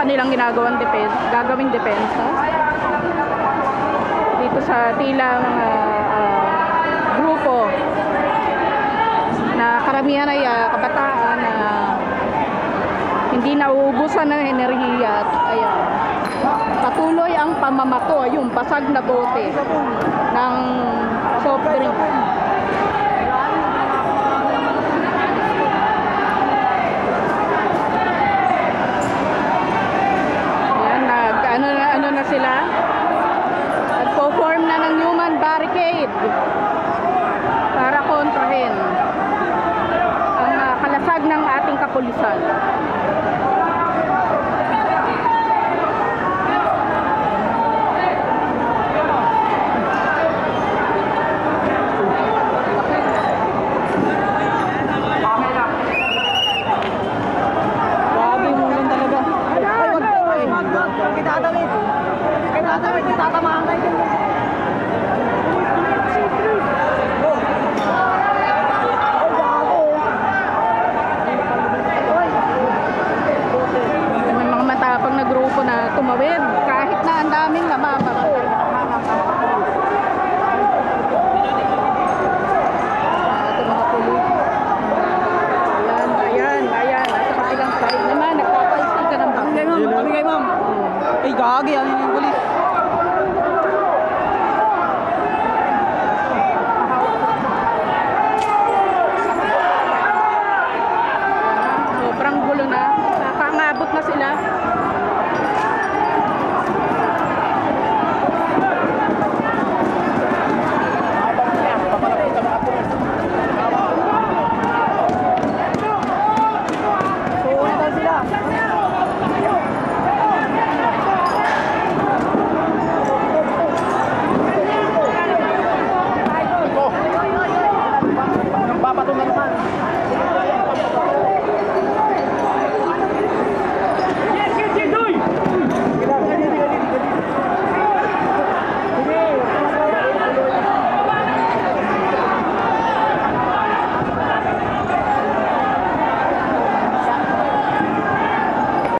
kanilang gagawing depensa dito sa tila mga grupo na karamihan ay kabataan na hindi nauubusan ng enerhiya at ayan, patuloy ang pamamato, yung basag na bote ng soft drink. Ayan, ano na sila? Nagpo-form na ng human barricade para kontrahin ang kalasag ng ating kapulisan. Grupo na tumawid kahit na ang daming namamatay. Ito mga pulis. Ayan. Nasa kapilang side naman, nagpapaisig ka ng bangay, ma'am. Bangay, ma'am. Ay, gagi, ano yung pulis? Sobrang gulo na. Nakangabot na sila. Papatungan naman.